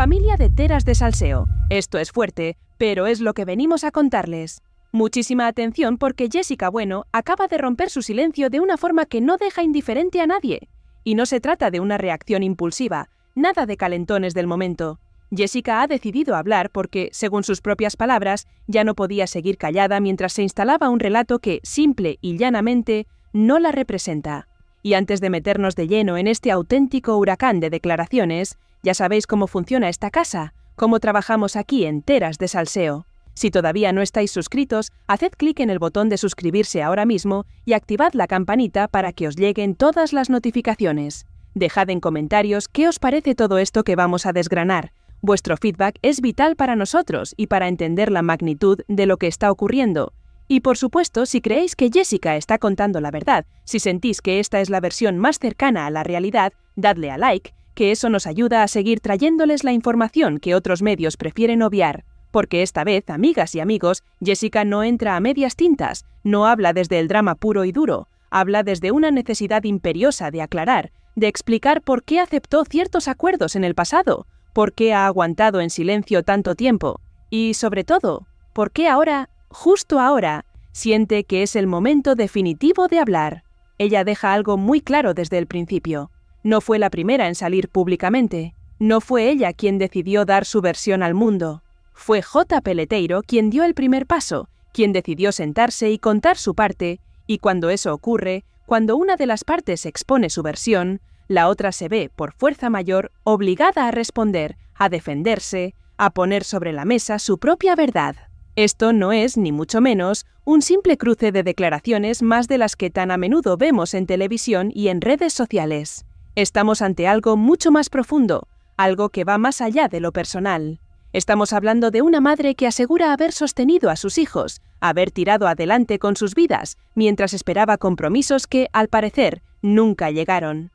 Familia de Teras de Salseo. Esto es fuerte, pero es lo que venimos a contarles. Muchísima atención porque Jessica Bueno acaba de romper su silencio de una forma que no deja indiferente a nadie. Y no se trata de una reacción impulsiva, nada de calentones del momento. Jessica ha decidido hablar porque, según sus propias palabras, ya no podía seguir callada mientras se instalaba un relato que, simple y llanamente, no la representa. Y antes de meternos de lleno en este auténtico huracán de declaraciones, ya sabéis cómo funciona esta casa, cómo trabajamos aquí en Teras de Salseo. Si todavía no estáis suscritos, haced clic en el botón de suscribirse ahora mismo y activad la campanita para que os lleguen todas las notificaciones. Dejad en comentarios qué os parece todo esto que vamos a desgranar. Vuestro feedback es vital para nosotros y para entender la magnitud de lo que está ocurriendo. Y por supuesto, si creéis que Jessica está contando la verdad, si sentís que esta es la versión más cercana a la realidad, dadle a like, que eso nos ayuda a seguir trayéndoles la información que otros medios prefieren obviar. Porque esta vez, amigas y amigos, Jessica no entra a medias tintas, no habla desde el drama puro y duro, habla desde una necesidad imperiosa de aclarar, de explicar por qué aceptó ciertos acuerdos en el pasado, por qué ha aguantado en silencio tanto tiempo, y sobre todo, por qué ahora, justo ahora, siente que es el momento definitivo de hablar. Ella deja algo muy claro desde el principio. No fue la primera en salir públicamente. No fue ella quien decidió dar su versión al mundo. Fue J. Peleteiro quien dio el primer paso, quien decidió sentarse y contar su parte, y cuando eso ocurre, cuando una de las partes expone su versión, la otra se ve, por fuerza mayor, obligada a responder, a defenderse, a poner sobre la mesa su propia verdad. Esto no es, ni mucho menos, un simple cruce de declaraciones más de las que tan a menudo vemos en televisión y en redes sociales. Estamos ante algo mucho más profundo, algo que va más allá de lo personal. Estamos hablando de una madre que asegura haber sostenido a sus hijos, haber tirado adelante con sus vidas, mientras esperaba compromisos que, al parecer, nunca llegaron.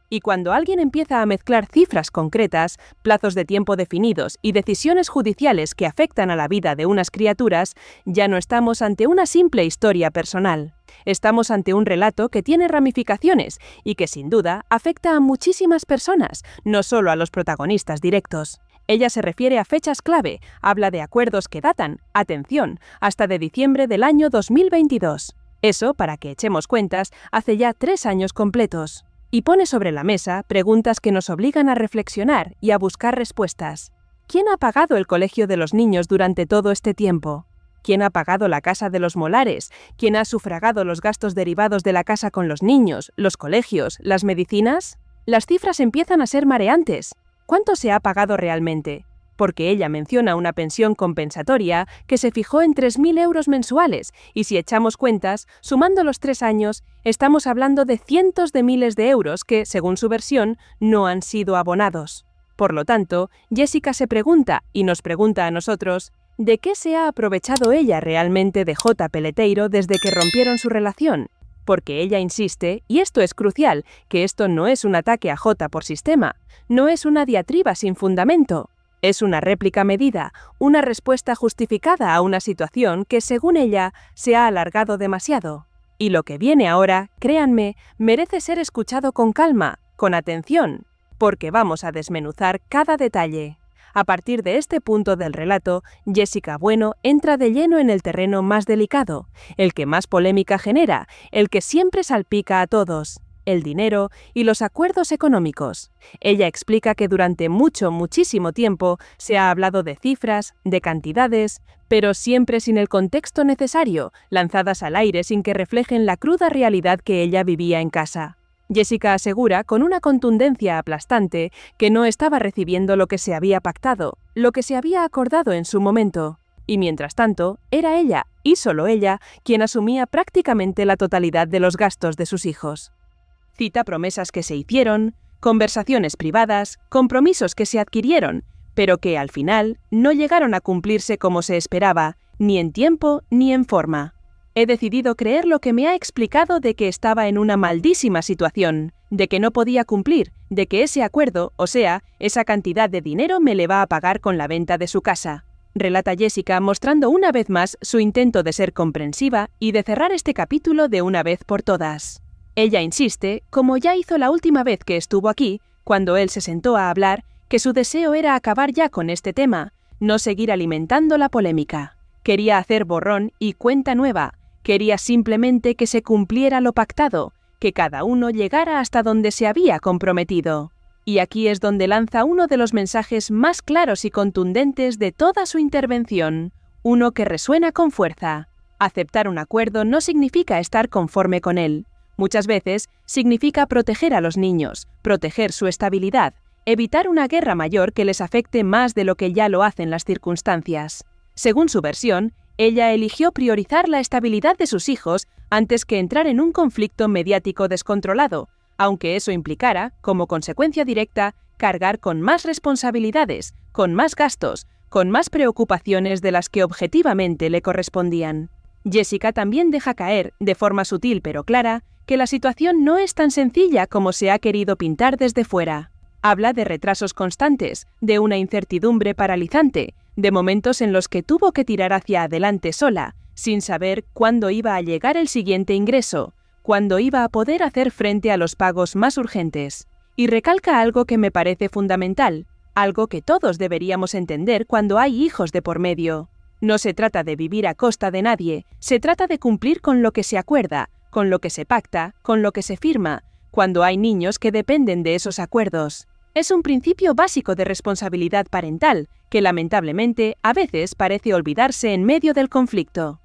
Y cuando alguien empieza a mezclar cifras concretas, plazos de tiempo definidos y decisiones judiciales que afectan a la vida de unas criaturas, ya no estamos ante una simple historia personal. Estamos ante un relato que tiene ramificaciones y que sin duda afecta a muchísimas personas, no solo a los protagonistas directos. Ella se refiere a fechas clave, habla de acuerdos que datan, atención, hasta de diciembre del año 2022. Eso, para que echemos cuentas, hace ya 3 años completos. Y pone sobre la mesa preguntas que nos obligan a reflexionar y a buscar respuestas. ¿Quién ha pagado el colegio de los niños durante todo este tiempo? ¿Quién ha pagado la casa de los Molares? ¿Quién ha sufragado los gastos derivados de la casa con los niños, los colegios, las medicinas? Las cifras empiezan a ser mareantes. ¿Cuánto se ha pagado realmente? Porque ella menciona una pensión compensatoria que se fijó en 3.000 euros mensuales, y si echamos cuentas, sumando los 3 años, estamos hablando de cientos de miles de euros que, según su versión, no han sido abonados. Por lo tanto, Jessica se pregunta, y nos pregunta a nosotros, ¿de qué se ha aprovechado ella realmente de J. Peleteiro desde que rompieron su relación? Porque ella insiste, y esto es crucial, que esto no es un ataque a J por sistema, no es una diatriba sin fundamento. Es una réplica medida, una respuesta justificada a una situación que, según ella, se ha alargado demasiado. Y lo que viene ahora, créanme, merece ser escuchado con calma, con atención, porque vamos a desmenuzar cada detalle. A partir de este punto del relato, Jessica Bueno entra de lleno en el terreno más delicado, el que más polémica genera, el que siempre salpica a todos: el dinero y los acuerdos económicos. Ella explica que durante muchísimo tiempo se ha hablado de cifras, de cantidades, pero siempre sin el contexto necesario, lanzadas al aire sin que reflejen la cruda realidad que ella vivía en casa. Jessica asegura con una contundencia aplastante que no estaba recibiendo lo que se había pactado, lo que se había acordado en su momento. Y mientras tanto, era ella, y solo ella, quien asumía prácticamente la totalidad de los gastos de sus hijos. Cita promesas que se hicieron, conversaciones privadas, compromisos que se adquirieron, pero que al final no llegaron a cumplirse como se esperaba, ni en tiempo ni en forma. He decidido creer lo que me ha explicado de que estaba en una maldísima situación, de que no podía cumplir, de que ese acuerdo, o sea, esa cantidad de dinero me le va a pagar con la venta de su casa. Relata Jessica mostrando una vez más su intento de ser comprensiva y de cerrar este capítulo de una vez por todas. Ella insiste, como ya hizo la última vez que estuvo aquí, cuando él se sentó a hablar, que su deseo era acabar ya con este tema, no seguir alimentando la polémica. Quería hacer borrón y cuenta nueva, quería simplemente que se cumpliera lo pactado, que cada uno llegara hasta donde se había comprometido. Y aquí es donde lanza uno de los mensajes más claros y contundentes de toda su intervención, uno que resuena con fuerza. Aceptar un acuerdo no significa estar conforme con él. Muchas veces significa proteger a los niños, proteger su estabilidad, evitar una guerra mayor que les afecte más de lo que ya lo hacen las circunstancias. Según su versión, ella eligió priorizar la estabilidad de sus hijos antes que entrar en un conflicto mediático descontrolado, aunque eso implicara, como consecuencia directa, cargar con más responsabilidades, con más gastos, con más preocupaciones de las que objetivamente le correspondían. Jessica también deja caer, de forma sutil pero clara, que la situación no es tan sencilla como se ha querido pintar desde fuera. Habla de retrasos constantes, de una incertidumbre paralizante, de momentos en los que tuvo que tirar hacia adelante sola, sin saber cuándo iba a llegar el siguiente ingreso, cuándo iba a poder hacer frente a los pagos más urgentes. Y recalca algo que me parece fundamental, algo que todos deberíamos entender cuando hay hijos de por medio. No se trata de vivir a costa de nadie, se trata de cumplir con lo que se acuerda, con lo que se pacta, con lo que se firma, cuando hay niños que dependen de esos acuerdos. Es un principio básico de responsabilidad parental, que lamentablemente a veces parece olvidarse en medio del conflicto.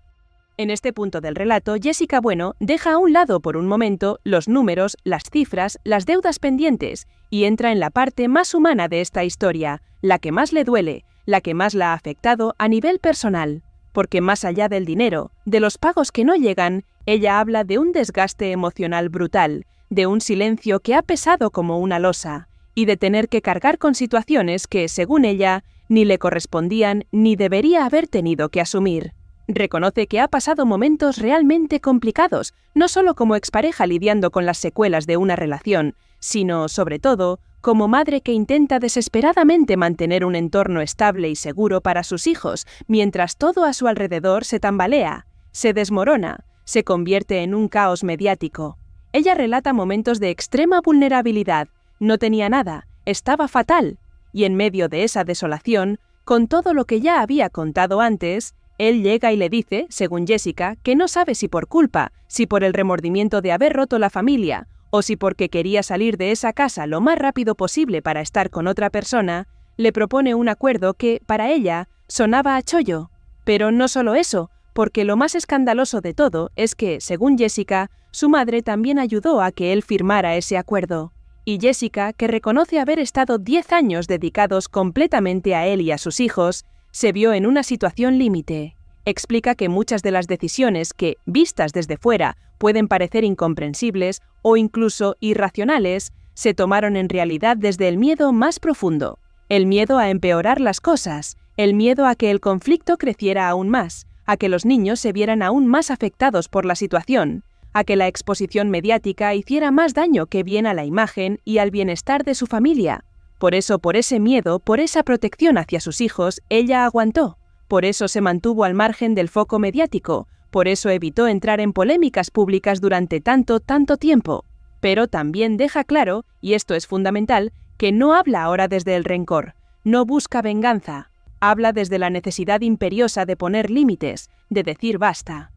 En este punto del relato, Jessica Bueno deja a un lado por un momento los números, las cifras, las deudas pendientes y entra en la parte más humana de esta historia, la que más le duele, la que más la ha afectado a nivel personal. Porque más allá del dinero, de los pagos que no llegan, ella habla de un desgaste emocional brutal, de un silencio que ha pesado como una losa, y de tener que cargar con situaciones que, según ella, ni le correspondían ni debería haber tenido que asumir. Reconoce que ha pasado momentos realmente complicados, no solo como expareja lidiando con las secuelas de una relación, sino, sobre todo, como madre que intenta desesperadamente mantener un entorno estable y seguro para sus hijos, mientras todo a su alrededor se tambalea, se desmorona, se convierte en un caos mediático. Ella relata momentos de extrema vulnerabilidad, no tenía nada, estaba fatal, y en medio de esa desolación, con todo lo que ya había contado antes, él llega y le dice, según Jessica, que no sabe si por culpa, si por el remordimiento de haber roto la familia, o si porque quería salir de esa casa lo más rápido posible para estar con otra persona, le propone un acuerdo que, para ella, sonaba a chollo. Pero no solo eso, porque lo más escandaloso de todo es que, según Jessica, su madre también ayudó a que él firmara ese acuerdo. Y Jessica, que reconoce haber estado 10 años dedicados completamente a él y a sus hijos, se vio en una situación límite. Explica que muchas de las decisiones que, vistas desde fuera, pueden parecer incomprensibles o incluso irracionales, se tomaron en realidad desde el miedo más profundo. El miedo a empeorar las cosas, el miedo a que el conflicto creciera aún más, a que los niños se vieran aún más afectados por la situación, a que la exposición mediática hiciera más daño que bien a la imagen y al bienestar de su familia. Por eso, por ese miedo, por esa protección hacia sus hijos, ella aguantó. Por eso se mantuvo al margen del foco mediático, por eso evitó entrar en polémicas públicas durante tanto tiempo. Pero también deja claro, y esto es fundamental, que no habla ahora desde el rencor, no busca venganza, habla desde la necesidad imperiosa de poner límites, de decir basta.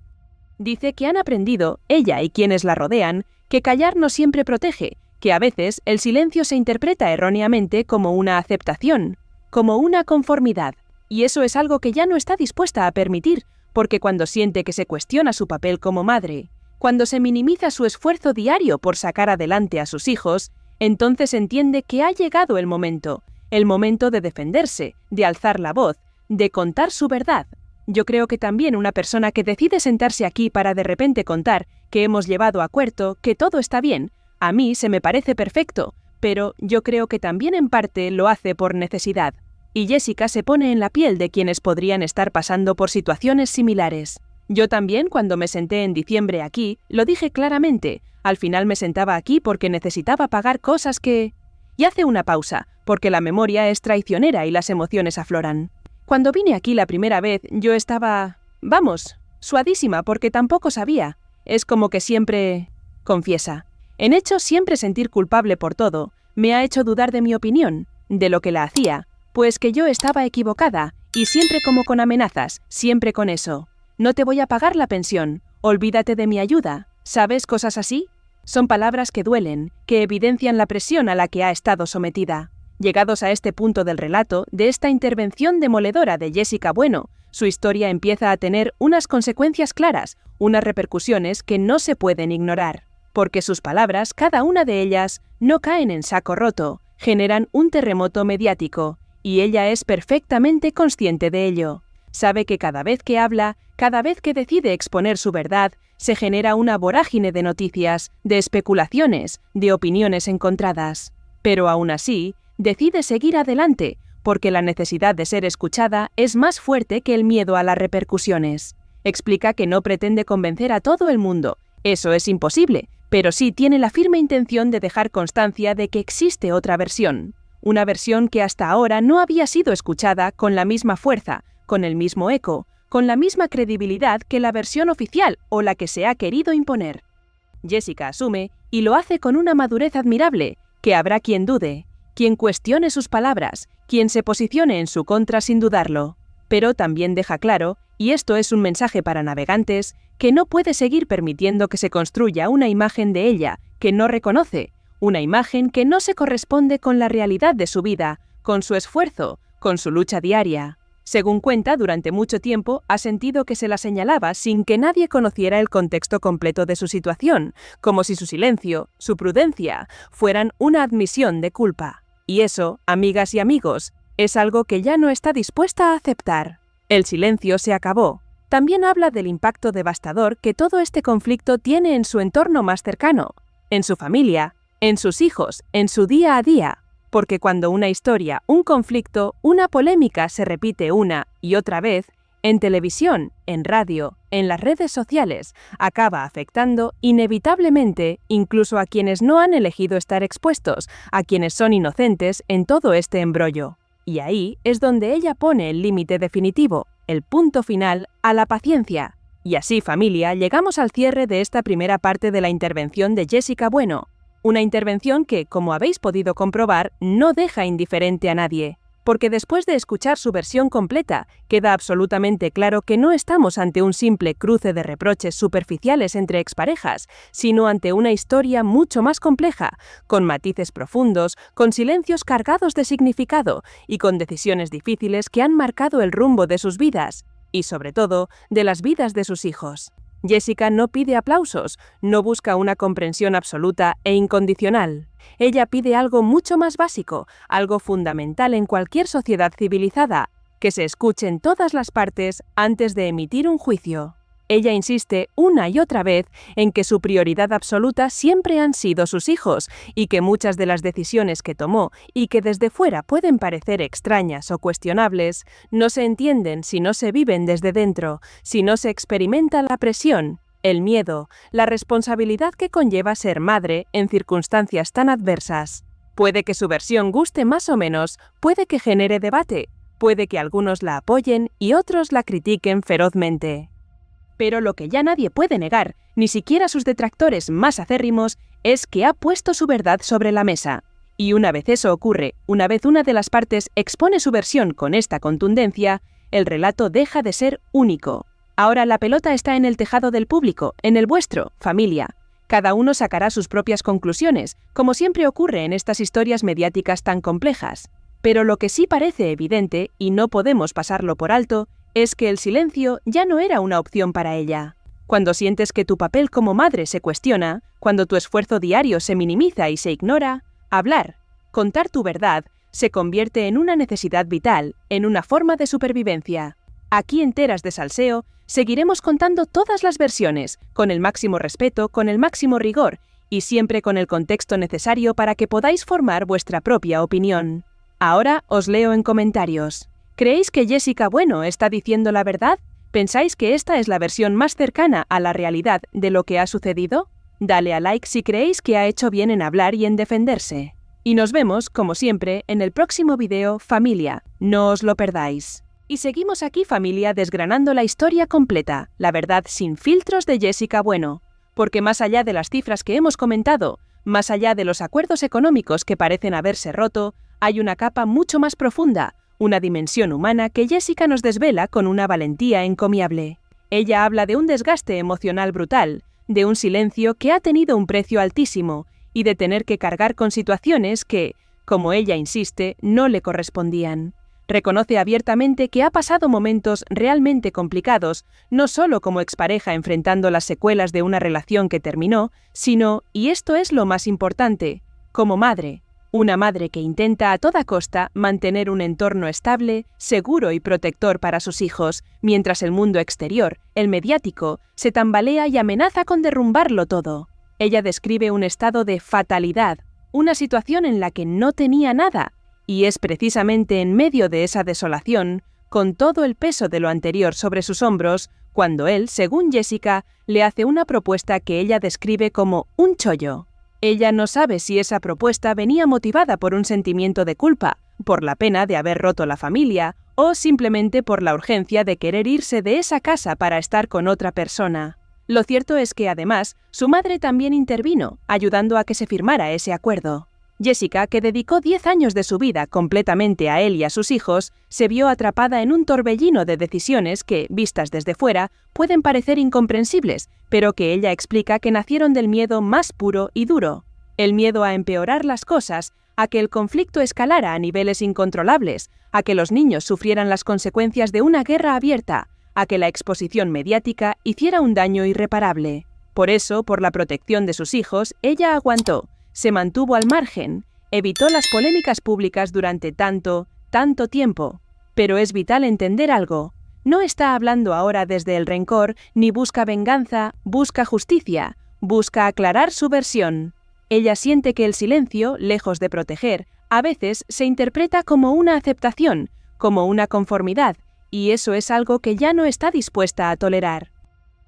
Dice que han aprendido, ella y quienes la rodean, que callar no siempre protege, que a veces el silencio se interpreta erróneamente como una aceptación, como una conformidad. Y eso es algo que ya no está dispuesta a permitir, porque cuando siente que se cuestiona su papel como madre, cuando se minimiza su esfuerzo diario por sacar adelante a sus hijos, entonces entiende que ha llegado el momento de defenderse, de alzar la voz, de contar su verdad. Yo creo que también una persona que decide sentarse aquí para de repente contar que hemos llevado a puerto, que todo está bien, a mí se me parece perfecto, pero yo creo que también en parte lo hace por necesidad. Y Jessica se pone en la piel de quienes podrían estar pasando por situaciones similares. Yo también, cuando me senté en diciembre aquí, lo dije claramente, al final me sentaba aquí porque necesitaba pagar cosas que... Y hace una pausa, porque la memoria es traicionera y las emociones afloran. Cuando vine aquí la primera vez, yo estaba... suadísima porque tampoco sabía. Es como que siempre... Confiesa. En hecho, siempre sentir culpable por todo me ha hecho dudar de mi opinión. ¿De lo que la hacía? Pues que yo estaba equivocada, y siempre como con amenazas, siempre con eso. No te voy a pagar la pensión, olvídate de mi ayuda. ¿Sabes cosas así? Son palabras que duelen, que evidencian la presión a la que ha estado sometida. Llegados a este punto del relato, de esta intervención demoledora de Jessica Bueno, su historia empieza a tener unas consecuencias claras, unas repercusiones que no se pueden ignorar. Porque sus palabras, cada una de ellas, no caen en saco roto, generan un terremoto mediático, y ella es perfectamente consciente de ello. Sabe que cada vez que habla, cada vez que decide exponer su verdad, se genera una vorágine de noticias, de especulaciones, de opiniones encontradas. Pero aún así, decide seguir adelante, porque la necesidad de ser escuchada es más fuerte que el miedo a las repercusiones. Explica que no pretende convencer a todo el mundo, eso es imposible, pero sí tiene la firme intención de dejar constancia de que existe otra versión. Una versión que hasta ahora no había sido escuchada con la misma fuerza, con el mismo eco, con la misma credibilidad que la versión oficial o la que se ha querido imponer. Jessica asume, y lo hace con una madurez admirable, que habrá quien dude, quien cuestione sus palabras, quien se posicione en su contra sin dudarlo. Pero también deja claro, y esto es un mensaje para navegantes, que no puede seguir permitiendo que se construya una imagen de ella que no reconoce, una imagen que no se corresponde con la realidad de su vida, con su esfuerzo, con su lucha diaria. Según cuenta, durante mucho tiempo ha sentido que se la señalaba sin que nadie conociera el contexto completo de su situación, como si su silencio, su prudencia, fueran una admisión de culpa. Y eso, amigas y amigos, es algo que ya no está dispuesta a aceptar. El silencio se acabó. También habla del impacto devastador que todo este conflicto tiene en su entorno más cercano, en su familia, en sus hijos, en su día a día. Porque cuando una historia, un conflicto, una polémica se repite una y otra vez, en televisión, en radio, en las redes sociales, acaba afectando inevitablemente incluso a quienes no han elegido estar expuestos, a quienes son inocentes en todo este embrollo. Y ahí es donde ella pone el límite definitivo, el punto final, a la paciencia. Y así, familia, llegamos al cierre de esta primera parte de la intervención de Jessica Bueno. Una intervención que, como habéis podido comprobar, no deja indiferente a nadie. Porque después de escuchar su versión completa, queda absolutamente claro que no estamos ante un simple cruce de reproches superficiales entre exparejas, sino ante una historia mucho más compleja, con matices profundos, con silencios cargados de significado y con decisiones difíciles que han marcado el rumbo de sus vidas, y sobre todo, de las vidas de sus hijos. Jessica no pide aplausos, no busca una comprensión absoluta e incondicional. Ella pide algo mucho más básico, algo fundamental en cualquier sociedad civilizada, que se escuchen todas las partes antes de emitir un juicio. Ella insiste una y otra vez en que su prioridad absoluta siempre han sido sus hijos y que muchas de las decisiones que tomó y que desde fuera pueden parecer extrañas o cuestionables, no se entienden si no se viven desde dentro, si no se experimenta la presión, el miedo, la responsabilidad que conlleva ser madre en circunstancias tan adversas. Puede que su versión guste más o menos, puede que genere debate, puede que algunos la apoyen y otros la critiquen ferozmente. Pero lo que ya nadie puede negar, ni siquiera sus detractores más acérrimos, es que ha puesto su verdad sobre la mesa. Y una vez eso ocurre, una vez una de las partes expone su versión con esta contundencia, el relato deja de ser único. Ahora la pelota está en el tejado del público, en el vuestro, familia. Cada uno sacará sus propias conclusiones, como siempre ocurre en estas historias mediáticas tan complejas. Pero lo que sí parece evidente, y no podemos pasarlo por alto, es que el silencio ya no era una opción para ella. Cuando sientes que tu papel como madre se cuestiona, cuando tu esfuerzo diario se minimiza y se ignora, hablar, contar tu verdad, se convierte en una necesidad vital, en una forma de supervivencia. Aquí en Teras de Salseo seguiremos contando todas las versiones, con el máximo respeto, con el máximo rigor, y siempre con el contexto necesario para que podáis formar vuestra propia opinión. Ahora os leo en comentarios. ¿Creéis que Jessica Bueno está diciendo la verdad? ¿Pensáis que esta es la versión más cercana a la realidad de lo que ha sucedido? Dale a like si creéis que ha hecho bien en hablar y en defenderse. Y nos vemos, como siempre, en el próximo video, familia. No os lo perdáis. Y seguimos aquí, familia, desgranando la historia completa, la verdad sin filtros de Jessica Bueno. Porque más allá de las cifras que hemos comentado, más allá de los acuerdos económicos que parecen haberse roto, hay una capa mucho más profunda, una dimensión humana que Jessica nos desvela con una valentía encomiable. Ella habla de un desgaste emocional brutal, de un silencio que ha tenido un precio altísimo y de tener que cargar con situaciones que, como ella insiste, no le correspondían. Reconoce abiertamente que ha pasado momentos realmente complicados, no solo como expareja enfrentando las secuelas de una relación que terminó, sino, y esto es lo más importante, como madre. Una madre que intenta a toda costa mantener un entorno estable, seguro y protector para sus hijos, mientras el mundo exterior, el mediático, se tambalea y amenaza con derrumbarlo todo. Ella describe un estado de fatalidad, una situación en la que no tenía nada, y es precisamente en medio de esa desolación, con todo el peso de lo anterior sobre sus hombros, cuando él, según Jessica, le hace una propuesta que ella describe como un chollo. Ella no sabe si esa propuesta venía motivada por un sentimiento de culpa, por la pena de haber roto la familia, o simplemente por la urgencia de querer irse de esa casa para estar con otra persona. Lo cierto es que, además, su madre también intervino, ayudando a que se firmara ese acuerdo. Jessica, que dedicó 10 años de su vida completamente a él y a sus hijos, se vio atrapada en un torbellino de decisiones que, vistas desde fuera, pueden parecer incomprensibles, pero que ella explica que nacieron del miedo más puro y duro. El miedo a empeorar las cosas, a que el conflicto escalara a niveles incontrolables, a que los niños sufrieran las consecuencias de una guerra abierta, a que la exposición mediática hiciera un daño irreparable. Por eso, por la protección de sus hijos, ella aguantó. Se mantuvo al margen, evitó las polémicas públicas durante tanto tiempo. Pero es vital entender algo. No está hablando ahora desde el rencor, ni busca venganza, busca justicia, busca aclarar su versión. Ella siente que el silencio, lejos de proteger, a veces se interpreta como una aceptación, como una conformidad, y eso es algo que ya no está dispuesta a tolerar.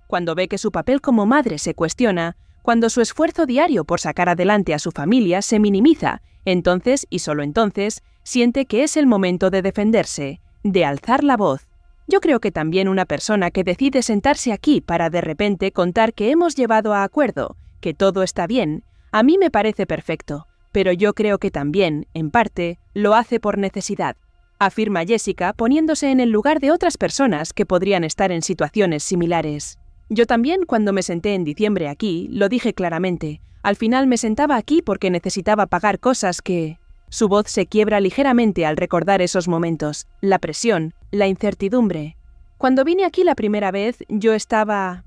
Cuando ve que su papel como madre se cuestiona, cuando su esfuerzo diario por sacar adelante a su familia se minimiza, entonces, y solo entonces, siente que es el momento de defenderse, de alzar la voz. Yo creo que también una persona que decide sentarse aquí para de repente contar que hemos llevado a acuerdo, que todo está bien, a mí me parece perfecto, pero yo creo que también, en parte, lo hace por necesidad, afirma Jessica poniéndose en el lugar de otras personas que podrían estar en situaciones similares. Yo también, cuando me senté en diciembre aquí, lo dije claramente. Al final me sentaba aquí porque necesitaba pagar cosas que... Su voz se quiebra ligeramente al recordar esos momentos, la presión, la incertidumbre. Cuando vine aquí la primera vez, yo estaba...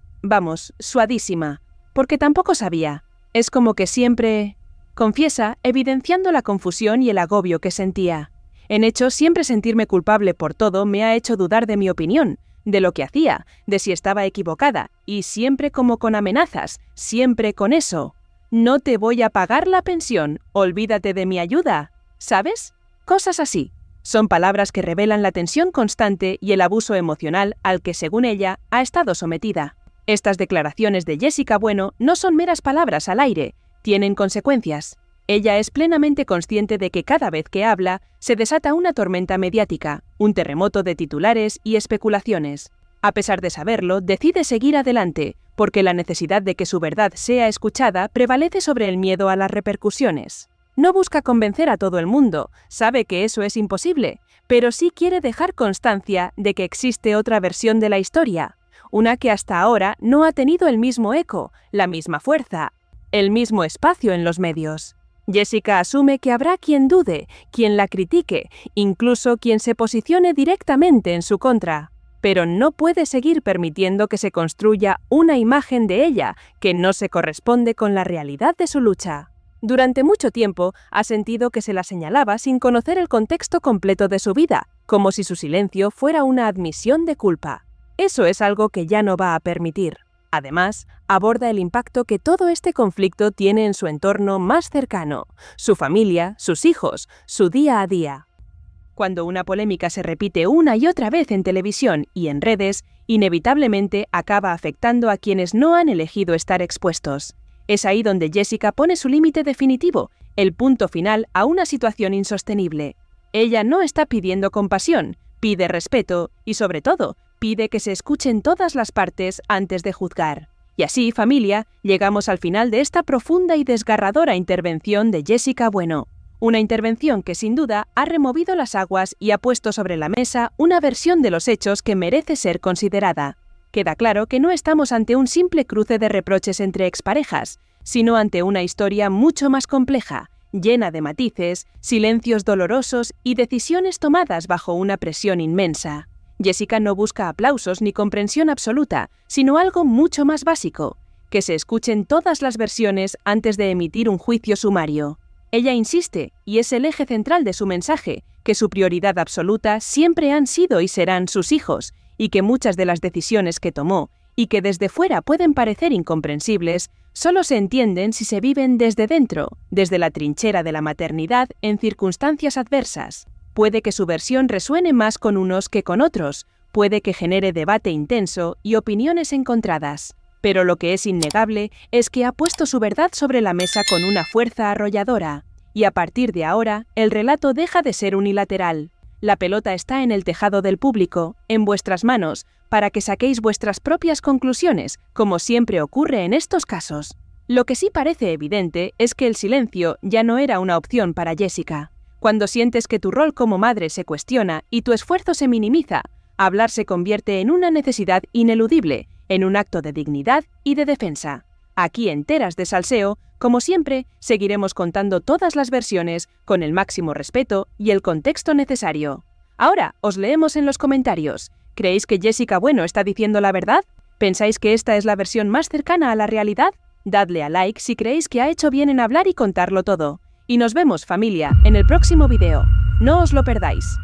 suadísima, porque tampoco sabía. Es como que siempre... Confiesa, evidenciando la confusión y el agobio que sentía. En hecho, siempre sentirme culpable por todo me ha hecho dudar de mi opinión, de lo que hacía, de si estaba equivocada, y siempre como con amenazas, siempre con eso. No te voy a pagar la pensión, olvídate de mi ayuda, ¿sabes? Cosas así. Son palabras que revelan la tensión constante y el abuso emocional al que, según ella, ha estado sometida. Estas declaraciones de Jessica Bueno no son meras palabras al aire, tienen consecuencias. Ella es plenamente consciente de que cada vez que habla, se desata una tormenta mediática, un terremoto de titulares y especulaciones. A pesar de saberlo, decide seguir adelante, porque la necesidad de que su verdad sea escuchada prevalece sobre el miedo a las repercusiones. No busca convencer a todo el mundo, sabe que eso es imposible, pero sí quiere dejar constancia de que existe otra versión de la historia, una que hasta ahora no ha tenido el mismo eco, la misma fuerza, el mismo espacio en los medios. Jessica asume que habrá quien dude, quien la critique, incluso quien se posicione directamente en su contra. Pero no puede seguir permitiendo que se construya una imagen de ella que no se corresponde con la realidad de su lucha. Durante mucho tiempo ha sentido que se la señalaba sin conocer el contexto completo de su vida, como si su silencio fuera una admisión de culpa. Eso es algo que ya no va a permitir. Además, aborda el impacto que todo este conflicto tiene en su entorno más cercano, su familia, sus hijos, su día a día. Cuando una polémica se repite una y otra vez en televisión y en redes, inevitablemente acaba afectando a quienes no han elegido estar expuestos. Es ahí donde Jessica pone su límite definitivo, el punto final a una situación insostenible. Ella no está pidiendo compasión, pide respeto y, sobre todo, pide que se escuchen todas las partes antes de juzgar. Y así, familia, llegamos al final de esta profunda y desgarradora intervención de Jessica Bueno. Una intervención que sin duda ha removido las aguas y ha puesto sobre la mesa una versión de los hechos que merece ser considerada. Queda claro que no estamos ante un simple cruce de reproches entre exparejas, sino ante una historia mucho más compleja, llena de matices, silencios dolorosos y decisiones tomadas bajo una presión inmensa. Jessica no busca aplausos ni comprensión absoluta, sino algo mucho más básico: que se escuchen todas las versiones antes de emitir un juicio sumario. Ella insiste, y es el eje central de su mensaje, que su prioridad absoluta siempre han sido y serán sus hijos, y que muchas de las decisiones que tomó, y que desde fuera pueden parecer incomprensibles, solo se entienden si se viven desde dentro, desde la trinchera de la maternidad en circunstancias adversas. Puede que su versión resuene más con unos que con otros, puede que genere debate intenso y opiniones encontradas. Pero lo que es innegable es que ha puesto su verdad sobre la mesa con una fuerza arrolladora, y a partir de ahora, el relato deja de ser unilateral. La pelota está en el tejado del público, en vuestras manos, para que saquéis vuestras propias conclusiones, como siempre ocurre en estos casos. Lo que sí parece evidente es que el silencio ya no era una opción para Jessica. Cuando sientes que tu rol como madre se cuestiona y tu esfuerzo se minimiza, hablar se convierte en una necesidad ineludible, en un acto de dignidad y de defensa. Aquí en Teras de Salseo, como siempre, seguiremos contando todas las versiones con el máximo respeto y el contexto necesario. Ahora, os leemos en los comentarios. ¿Creéis que Jessica Bueno está diciendo la verdad? ¿Pensáis que esta es la versión más cercana a la realidad? Dadle a like si creéis que ha hecho bien en hablar y contarlo todo. Y nos vemos, familia, en el próximo video. No os lo perdáis.